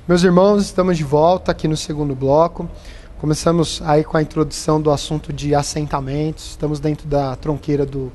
Meus irmãos, estamos de volta aqui no segundo bloco. Começamos aí com a introdução do assunto de assentamentos. Estamos dentro da tronqueira do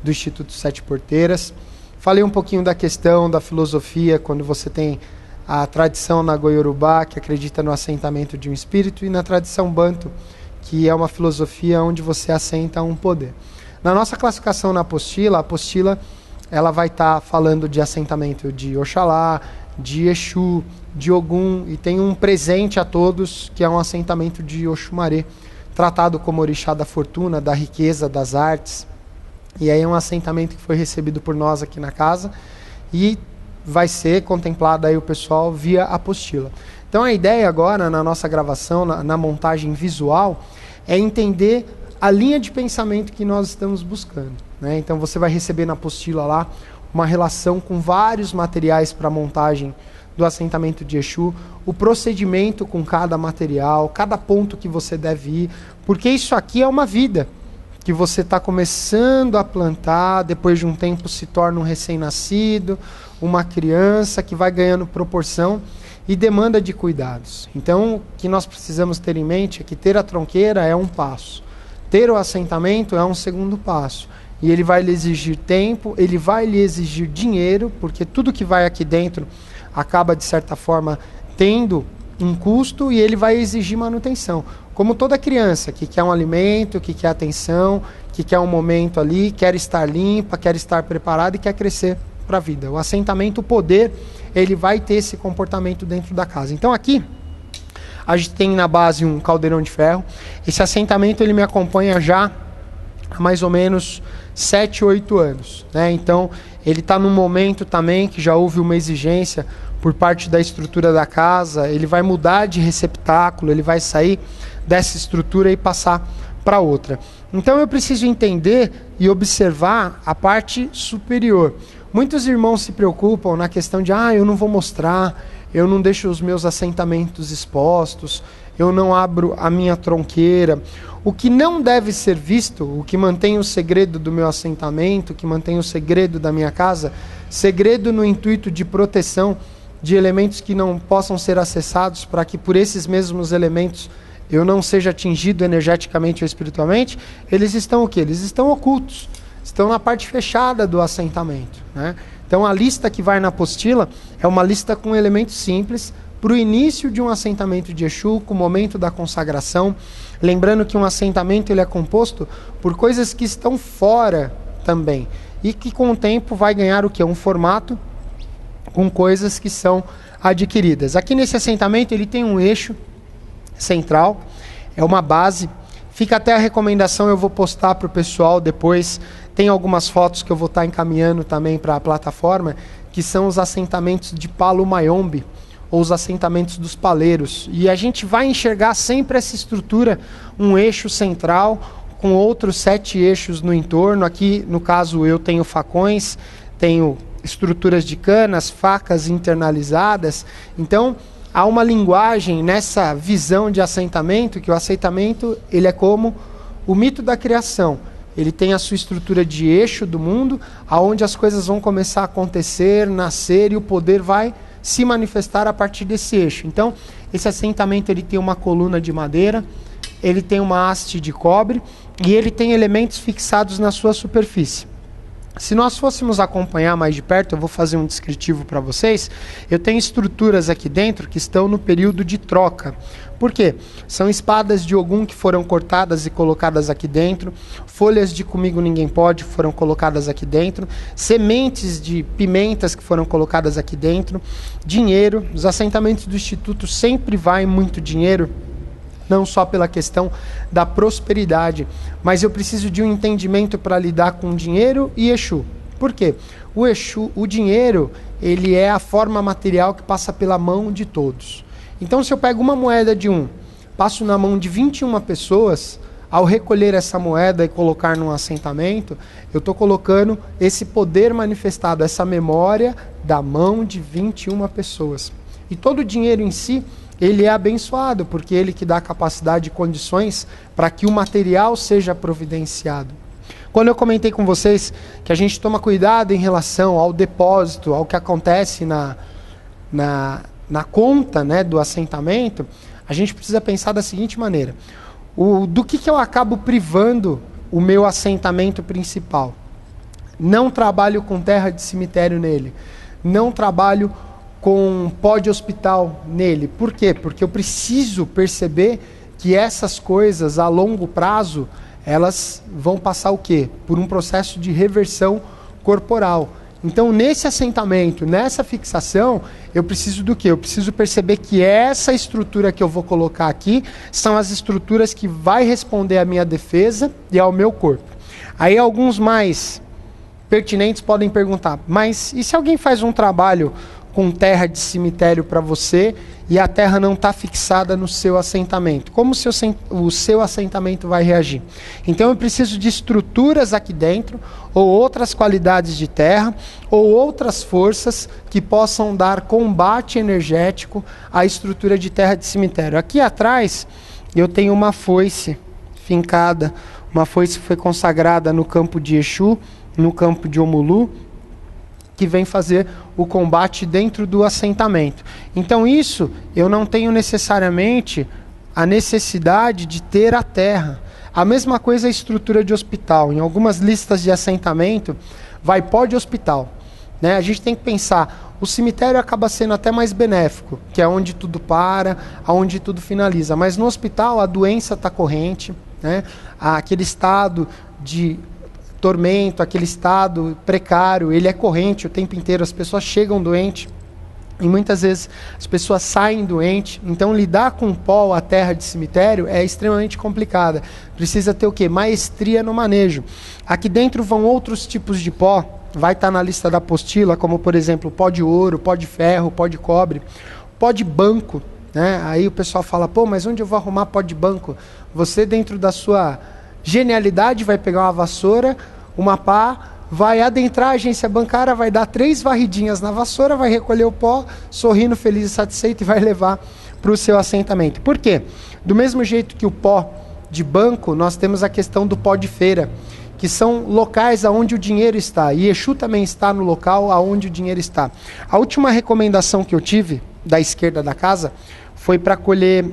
Instituto Sete Porteiras. Falei um pouquinho da questão da filosofia, quando você tem a tradição Nagoya-Yorubá, que acredita no assentamento de um espírito, e na tradição Banto, que é uma filosofia onde você assenta um poder. Na nossa classificação na apostila, a apostila ela vai estar falando de assentamento de Oxalá, de Exu, de Ogum, e tem um presente a todos, que é um assentamento de Oxumaré, tratado como orixá da fortuna, da riqueza, das artes. E aí é um assentamento que foi recebido por nós aqui na casa, e vai ser contemplado aí o pessoal via apostila. Então a ideia agora, na nossa gravação, na montagem visual, é entender a linha de pensamento que nós estamos buscando, né? Então você vai receber na apostila lá uma relação com vários materiais para montagem do assentamento de Exu, o procedimento com cada material, cada ponto que você deve ir, porque isso aqui é uma vida que você está começando a plantar, depois de um tempo se torna um recém-nascido, uma criança que vai ganhando proporção e demanda de cuidados. Então, o que nós precisamos ter em mente é que ter a tronqueira é um passo, ter o assentamento é um segundo passo. E ele vai lhe exigir tempo, ele vai lhe exigir dinheiro, porque tudo que vai aqui dentro acaba, de certa forma, tendo um custo, e ele vai exigir manutenção. Como toda criança que quer um alimento, que quer atenção, que quer um momento ali, quer estar limpa, quer estar preparada e quer crescer para a vida. O assentamento, o poder, ele vai ter esse comportamento dentro da casa. Então aqui, a gente tem na base um caldeirão de ferro. Esse assentamento ele me acompanha já há mais ou menos 7, 8 anos, né? Então ele está num momento também que já houve uma exigência por parte da estrutura da casa. Ele vai mudar de receptáculo, ele vai sair dessa estrutura e passar para outra. Então eu preciso entender e observar a parte superior. Muitos irmãos se preocupam na questão de eu não vou mostrar, eu não deixo os meus assentamentos expostos, eu não abro a minha tronqueira. O que não deve ser visto, o que mantém o segredo do meu assentamento, o que mantém o segredo da minha casa, segredo no intuito de proteção de elementos que não possam ser acessados, para que por esses mesmos elementos eu não seja atingido energeticamente ou espiritualmente, eles estão o quê? Eles estão ocultos, estão na parte fechada do assentamento, né? Então a lista que vai na apostila é uma lista com elementos simples para o início de um assentamento de Exu, com o momento da consagração. Lembrando que um assentamento ele é composto por coisas que estão fora também, e que com o tempo vai ganhar o que? Um formato com coisas que são adquiridas. Aqui nesse assentamento ele tem um eixo central, é uma base. Fica até a recomendação, eu vou postar para o pessoal depois. Tem algumas fotos que eu vou estar encaminhando também para a plataforma, que são os assentamentos de Palo Mayombe, ou os assentamentos dos paleiros. E a gente vai enxergar sempre essa estrutura, um eixo central, com outros 7 eixos no entorno. Aqui, no caso, eu tenho facões, tenho estruturas de canas, facas internalizadas. Então, há uma linguagem nessa visão de assentamento, que o assentamento ele é como o mito da criação. Ele tem a sua estrutura de eixo do mundo, aonde as coisas vão começar a acontecer, nascer, e o poder vai se manifestar a partir desse eixo. Então, esse assentamento ele tem uma coluna de madeira, ele tem uma haste de cobre, e ele tem elementos fixados na sua superfície. Se nós fôssemos acompanhar mais de perto, eu vou fazer um descritivo para vocês. Eu tenho estruturas aqui dentro que estão no período de troca. Por quê? São espadas de Ogum que foram cortadas e colocadas aqui dentro, folhas de Comigo Ninguém Pode foram colocadas aqui dentro, sementes de pimentas que foram colocadas aqui dentro, dinheiro. Os assentamentos do Instituto sempre vai muito dinheiro, não só pela questão da prosperidade, mas eu preciso de um entendimento para lidar com dinheiro e Exu. Por quê? O Exu, o dinheiro, ele é a forma material que passa pela mão de todos. Então, se eu pego uma moeda de 1, passo na mão de 21 pessoas, ao recolher essa moeda e colocar num assentamento, eu estou colocando esse poder manifestado, essa memória da mão de 21 pessoas. E todo o dinheiro em si, ele é abençoado, porque ele que dá capacidade e condições para que o material seja providenciado. Quando eu comentei com vocês que a gente toma cuidado em relação ao depósito, ao que acontece na conta, né, do assentamento, a gente precisa pensar da seguinte maneira: do que eu acabo privando o meu assentamento principal? Não trabalho com terra de cemitério nele, não trabalho com pó de hospital nele. Por quê? Porque eu preciso perceber que essas coisas a longo prazo, elas vão passar o quê? Por um processo de reversão corporal. Então, nesse assentamento, nessa fixação, eu preciso do quê? Eu preciso perceber que essa estrutura que eu vou colocar aqui são as estruturas que vai responder à minha defesa e ao meu corpo. Aí alguns mais pertinentes podem perguntar, mas e se alguém faz um trabalho com terra de cemitério para você e a terra não está fixada no seu assentamento? Como o seu assentamento vai reagir? Então eu preciso de estruturas aqui dentro, ou outras qualidades de terra, ou outras forças que possam dar combate energético à estrutura de terra de cemitério. Aqui atrás eu tenho uma foice fincada, uma foice que foi consagrada no campo de Exu, no campo de Omulu, que vem fazer o combate dentro do assentamento. Então isso, eu não tenho necessariamente a necessidade de ter a terra. A mesma coisa a estrutura de hospital. Em algumas listas de assentamento, vai pó de hospital, né? A gente tem que pensar, o cemitério acaba sendo até mais benéfico, que é onde tudo para, onde tudo finaliza. Mas no hospital a doença está corrente, né? Aquele estado de tormento, aquele estado precário, ele é corrente o tempo inteiro, as pessoas chegam doentes e muitas vezes as pessoas saem doentes. Então lidar com pó, a terra de cemitério, é extremamente complicada. Precisa ter o quê? Maestria no manejo. Aqui dentro vão outros tipos de pó, vai estar na lista da apostila, como por exemplo pó de ouro, pó de ferro, pó de cobre, pó de banco, né? Aí o pessoal fala, pô, mas onde eu vou arrumar pó de banco? Você, dentro da sua genialidade, vai pegar uma vassoura, uma pá, vai adentrar a agência bancária, vai dar 3 varridinhas na vassoura, vai recolher o pó, sorrindo, feliz e satisfeito, e vai levar para o seu assentamento. Por quê? Do mesmo jeito que o pó de banco, nós temos a questão do pó de feira, que são locais onde o dinheiro está, e Exu também está no local onde o dinheiro está. A última recomendação que eu tive, da esquerda da casa, foi para colher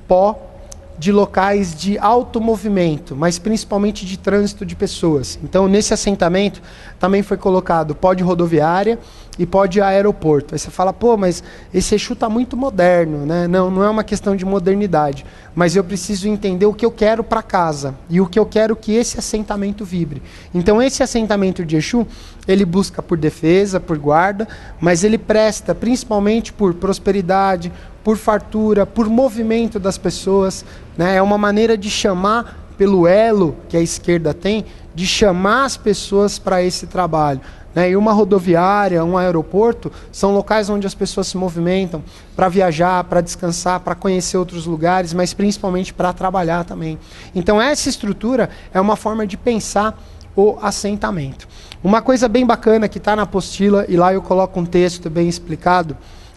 pó de locais de alto movimento, mas principalmente de trânsito de pessoas. Então, nesse assentamento, também foi colocado pó de rodoviária e pó de aeroporto. Aí você fala, pô, mas esse Exu está muito moderno, né? Não, não é uma questão de modernidade, mas eu preciso entender o que eu quero para casa e o que eu quero que esse assentamento vibre. Então, esse assentamento de Exu, ele busca por defesa, por guarda, mas ele presta principalmente por prosperidade, por fartura, por movimento das pessoas, né? É uma maneira de chamar, pelo elo que a esquerda tem, de chamar as pessoas para esse trabalho, né? E uma rodoviária, um aeroporto, são locais onde as pessoas se movimentam para viajar, para descansar, para conhecer outros lugares, mas principalmente para trabalhar também. Então essa estrutura é uma forma de pensar o assentamento. Uma coisa bem bacana que está na apostila, e lá eu coloco um texto bem explicado,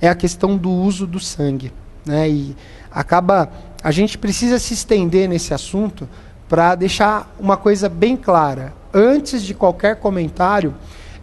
é a questão do uso do sangue, né? E a gente precisa se estender nesse assunto para deixar uma coisa bem clara. Antes de qualquer comentário,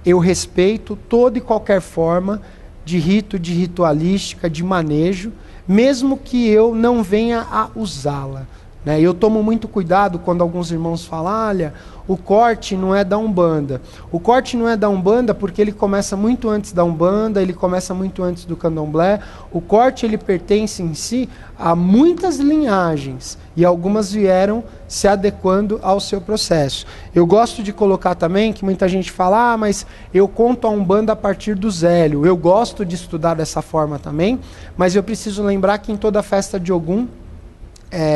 eu respeito toda e qualquer forma de rito, de ritualística, de manejo, mesmo que eu não venha a usá-la, né? Eu tomo muito cuidado quando alguns irmãos falam, olha, o corte não é da Umbanda. O corte não é da Umbanda porque ele começa muito antes da Umbanda, ele começa muito antes do Candomblé. O corte, ele pertence em si a muitas linhagens e algumas vieram se adequando ao seu processo. Eu gosto de colocar também que muita gente fala, mas eu conto a Umbanda a partir do Zélio. Eu gosto de estudar dessa forma também, mas eu preciso lembrar que em toda festa de Ogum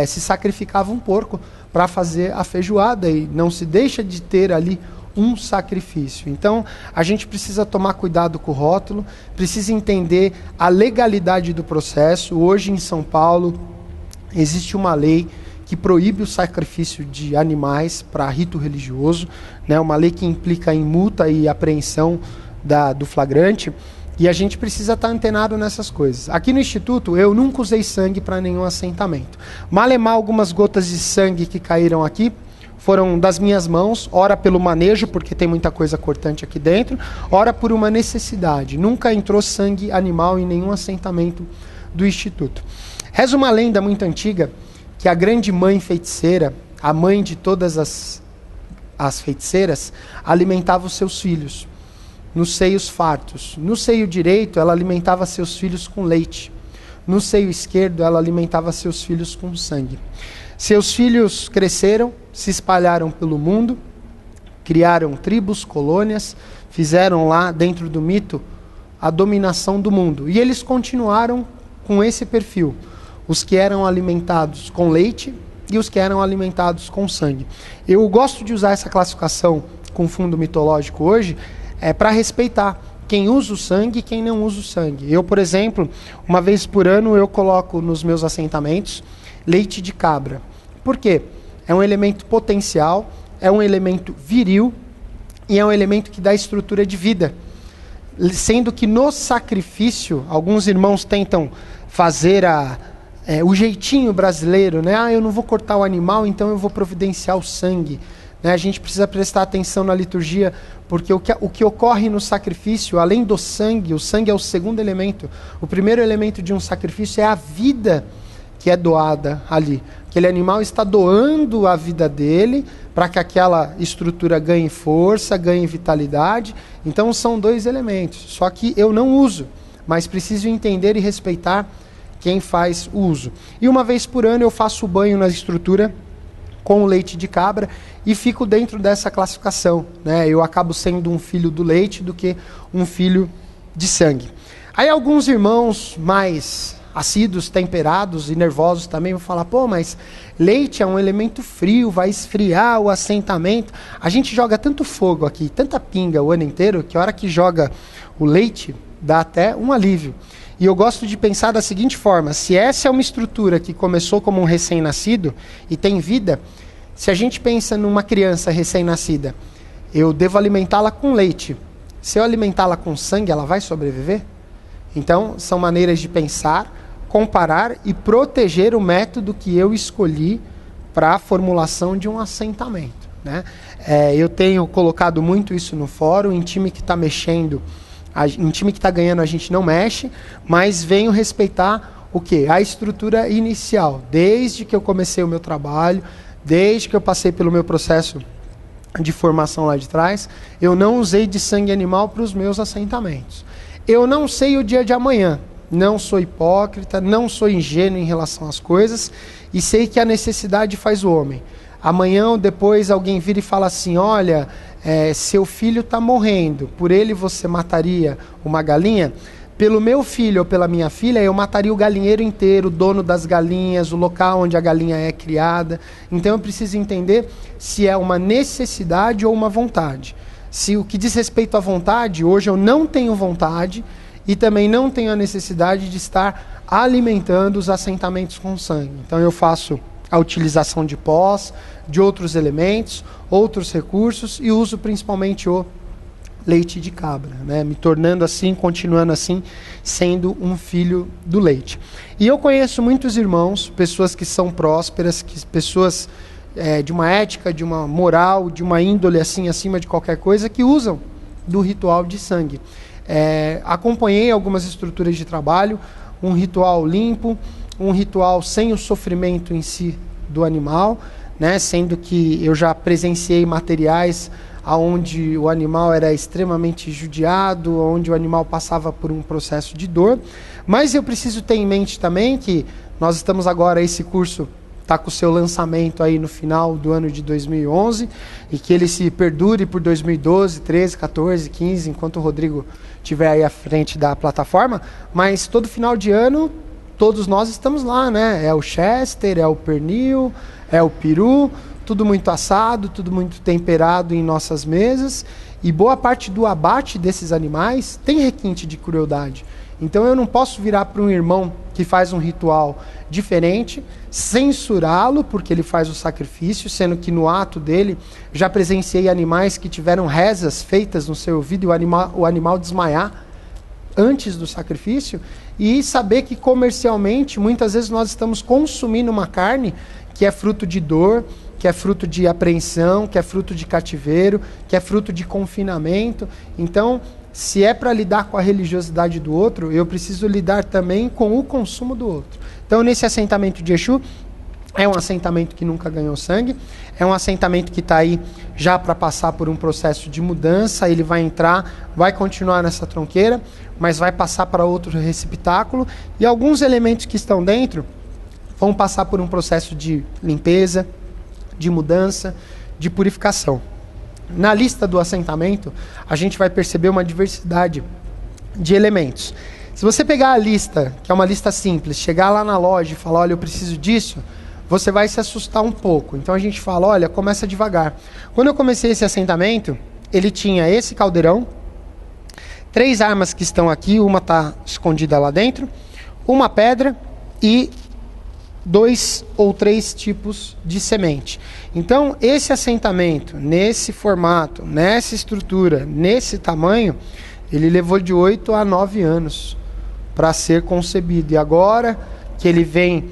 se sacrificava um porco para fazer a feijoada e não se deixa de ter ali um sacrifício. Então, a gente precisa tomar cuidado com o rótulo, precisa entender a legalidade do processo. Hoje, em São Paulo, existe uma lei que proíbe o sacrifício de animais para rito religioso, né? Uma lei que implica em multa e apreensão do flagrante. E a gente precisa estar antenado nessas coisas. Aqui no Instituto, eu nunca usei sangue para nenhum assentamento. Malemar, algumas gotas de sangue que caíram aqui foram das minhas mãos, ora pelo manejo, porque tem muita coisa cortante aqui dentro, ora por uma necessidade. Nunca entrou sangue animal em nenhum assentamento do Instituto. Reza uma lenda muito antiga que a grande mãe feiticeira, a mãe de todas as feiticeiras, alimentava os seus filhos nos seios fartos. No seio direito, ela alimentava seus filhos com leite. No seio esquerdo, ela alimentava seus filhos com sangue. Seus filhos cresceram, se espalharam pelo mundo, criaram tribos, colônias, fizeram lá, dentro do mito, a dominação do mundo. E eles continuaram com esse perfil. Os que eram alimentados com leite e os que eram alimentados com sangue. Eu gosto de usar essa classificação com fundo mitológico hoje, para respeitar quem usa o sangue e quem não usa o sangue. Eu, por exemplo, uma vez por ano eu coloco nos meus assentamentos leite de cabra. Por quê? É um elemento potencial, é um elemento viril e é um elemento que dá estrutura de vida. Sendo que no sacrifício, alguns irmãos tentam fazer o jeitinho brasileiro, né? Eu não vou cortar o animal, então eu vou providenciar o sangue. A gente precisa prestar atenção na liturgia, porque o que ocorre no sacrifício, além do sangue, o sangue é o segundo elemento. O primeiro elemento de um sacrifício é a vida que é doada ali. Aquele animal está doando a vida dele para que aquela estrutura ganhe força, ganhe vitalidade. Então são dois elementos. Só que eu não uso, mas preciso entender e respeitar quem faz o uso. E uma vez por ano eu faço o banho na estrutura com o leite de cabra e fico dentro dessa classificação, né? Eu acabo sendo um filho do leite do que um filho de sangue. Aí alguns irmãos mais assíduos, temperados e nervosos também vão falar, mas leite é um elemento frio, vai esfriar o assentamento. A gente joga tanto fogo aqui, tanta pinga o ano inteiro, que a hora que joga o leite, dá até um alívio. E eu gosto de pensar da seguinte forma, se essa é uma estrutura que começou como um recém-nascido e tem vida, se a gente pensa numa criança recém-nascida, eu devo alimentá-la com leite. Se eu alimentá-la com sangue, ela vai sobreviver? Então, são maneiras de pensar, comparar e proteger o método que eu escolhi para a formulação de um assentamento, né? Eu tenho colocado muito isso no fórum, em time que está mexendo, em time que está ganhando a gente não mexe, mas venho respeitar o quê? A estrutura inicial, desde que eu comecei o meu trabalho, desde que eu passei pelo meu processo de formação lá de trás, eu não usei de sangue animal para os meus assentamentos. Eu não sei o dia de amanhã, não sou hipócrita, não sou ingênuo em relação às coisas, e sei que a necessidade faz o homem. Amanhã ou depois alguém vira e fala assim, olha, seu filho está morrendo, por ele você mataria uma galinha? Pelo meu filho ou pela minha filha, eu mataria o galinheiro inteiro, o dono das galinhas, o local onde a galinha é criada. Então eu preciso entender se é uma necessidade ou uma vontade. Se o que diz respeito à vontade, hoje eu não tenho vontade e também não tenho a necessidade de estar alimentando os assentamentos com sangue. Então eu faço a utilização de pós, de outros elementos, outros recursos e uso principalmente o leite de cabra, né? Me tornando assim, continuando assim, sendo um filho do leite. E eu conheço muitos irmãos, pessoas que são prósperas, pessoas de uma ética, de uma moral, de uma índole assim, acima de qualquer coisa, que usam do ritual de sangue. Acompanhei algumas estruturas de trabalho, um ritual limpo, um ritual sem o sofrimento em si do animal, né? Sendo que eu já presenciei materiais onde o animal era extremamente judiado, onde o animal passava por um processo de dor. Mas eu preciso ter em mente também que nós estamos agora, esse curso está com o seu lançamento aí no final do ano de 2011, e que ele se perdure por 2012, 13, 14, 15, enquanto o Rodrigo estiver aí à frente da plataforma. Mas todo final de ano, todos nós estamos lá, né? É o Chester, é o pernil, é o peru, tudo muito assado, tudo muito temperado em nossas mesas, e boa parte do abate desses animais tem requinte de crueldade. Então eu não posso virar para um irmão que faz um ritual diferente, censurá-lo porque ele faz o sacrifício, sendo que no ato dele já presenciei animais que tiveram rezas feitas no seu ouvido e o animal desmaiar antes do sacrifício, e saber que comercialmente muitas vezes nós estamos consumindo uma carne que é fruto de dor, que é fruto de apreensão, que é fruto de cativeiro, que é fruto de confinamento. Então, se é para lidar com a religiosidade do outro, eu preciso lidar também com o consumo do outro. Então, nesse assentamento de Exu, é um assentamento que nunca ganhou sangue, é um assentamento que está aí já para passar por um processo de mudança. Ele vai entrar, vai continuar nessa tronqueira, mas vai passar para outro receptáculo, e alguns elementos que estão dentro vão passar por um processo de limpeza, de mudança, de purificação. Na lista do assentamento, a gente vai perceber uma diversidade de elementos. Se você pegar a lista, que é uma lista simples, chegar lá na loja e falar, olha, eu preciso disso, você vai se assustar um pouco. Então a gente fala, olha, começa devagar. Quando eu comecei esse assentamento, ele tinha esse caldeirão, 3 armas que estão aqui, uma está escondida lá dentro, uma pedra e 2 ou 3 tipos de semente. Então, esse assentamento, nesse formato, nessa estrutura, nesse tamanho, ele levou de 8 a 9 anos para ser concebido. E agora que ele vem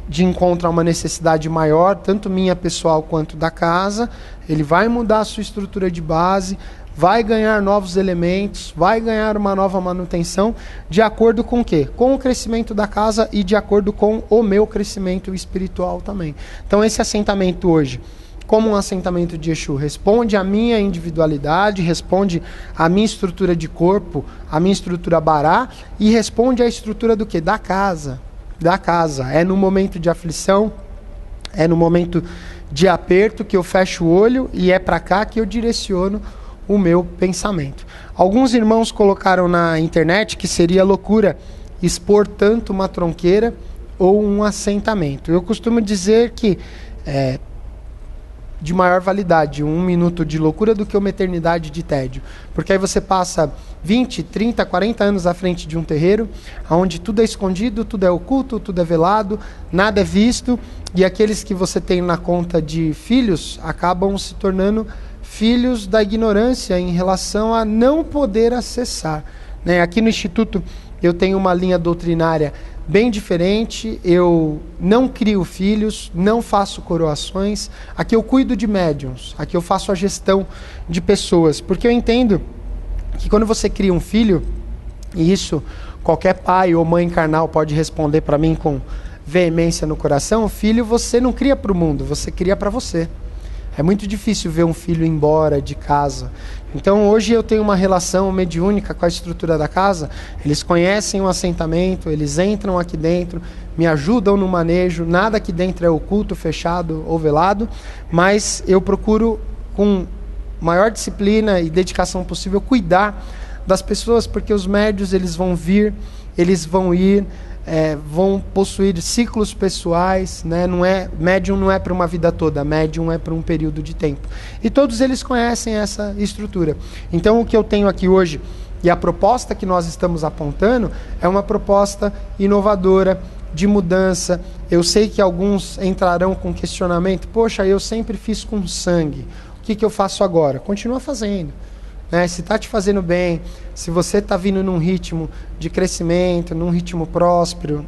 de encontro a uma necessidade maior, tanto minha pessoal quanto da casa, ele vai mudar a sua estrutura de base, vai ganhar novos elementos, vai ganhar uma nova manutenção, de acordo com o quê? Com o crescimento da casa e de acordo com o meu crescimento espiritual também. Então esse assentamento hoje, como um assentamento de Exu, responde à minha individualidade, responde à minha estrutura de corpo, à minha estrutura bará, e responde à estrutura do quê? Da casa. Da casa. É no momento de aflição, é no momento de aperto que eu fecho o olho e é para cá que eu direciono o meu pensamento. Alguns irmãos colocaram na internet que seria loucura expor tanto uma tronqueira ou um assentamento. Eu costumo dizer que é de maior validade 1 minuto de loucura do que uma eternidade de tédio. Porque aí você passa 20, 30, 40 anos à frente de um terreiro, onde tudo é escondido, tudo é oculto, tudo é velado, nada é visto, e aqueles que você tem na conta de filhos acabam se tornando filhos da ignorância em relação a não poder acessar. Né? Aqui no Instituto eu tenho uma linha doutrinária bem diferente, eu não crio filhos, não faço coroações, aqui eu cuido de médiuns, aqui eu faço a gestão de pessoas, porque eu entendo que quando você cria um filho, e isso qualquer pai ou mãe carnal pode responder para mim com veemência no coração, filho você não cria para o mundo, você cria para você. É muito difícil ver um filho ir embora de casa. Então hoje eu tenho uma relação mediúnica com a estrutura da casa. Eles conhecem o assentamento, eles entram aqui dentro, me ajudam no manejo. Nada aqui dentro é oculto, fechado ou velado, mas eu procuro com maior disciplina e dedicação possível cuidar das pessoas, porque os médios eles vão vir, eles vão ir, vão possuir ciclos pessoais, né? Médium não é para uma vida toda, médium é para um período de tempo. E todos eles conhecem essa estrutura. Então o que eu tenho aqui hoje, e a proposta que nós estamos apontando, é uma proposta inovadora, de mudança. Eu sei que alguns entrarão com questionamento, poxa, eu sempre fiz com sangue, o que eu faço agora? Continua fazendo. Se está te fazendo bem, se você está vindo num ritmo de crescimento, num ritmo próspero,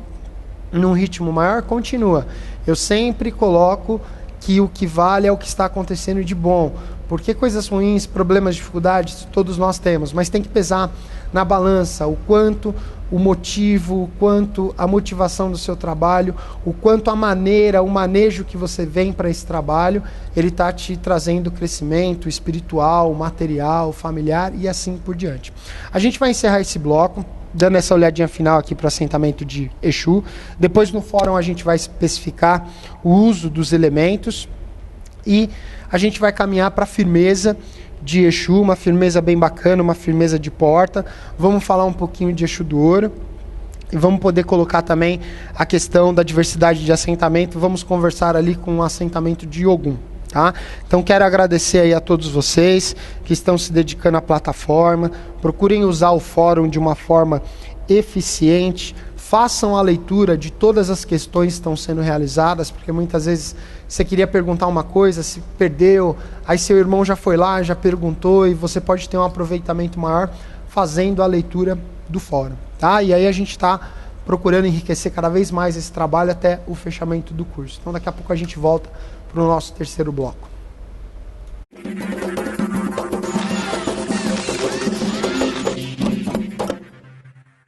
num ritmo maior, continua. Eu sempre coloco que o que vale é o que está acontecendo de bom, porque coisas ruins, problemas, dificuldades, todos nós temos, mas tem que pesar na balança o quanto o motivo, o quanto a motivação do seu trabalho, o quanto a maneira, o manejo que você vem para esse trabalho, ele está te trazendo crescimento espiritual, material, familiar e assim por diante. A gente vai encerrar esse bloco, dando essa olhadinha final aqui para o assentamento de Exu. Depois no fórum a gente vai especificar o uso dos elementos e a gente vai caminhar para a firmeza de Exu, uma firmeza bem bacana, uma firmeza de porta. Vamos falar um pouquinho de Exu do Ouro e vamos poder colocar também a questão da diversidade de assentamento. Vamos conversar ali com o assentamento de Ogum, tá? Então quero agradecer aí a todos vocês que estão se dedicando à plataforma. Procurem usar o fórum de uma forma eficiente. Façam a leitura de todas as questões que estão sendo realizadas, porque muitas vezes você queria perguntar uma coisa, se perdeu, aí seu irmão já foi lá, já perguntou, e você pode ter um aproveitamento maior fazendo a leitura do fórum, tá? E aí a gente está procurando enriquecer cada vez mais esse trabalho até o fechamento do curso. Então daqui a pouco a gente volta para o nosso terceiro bloco.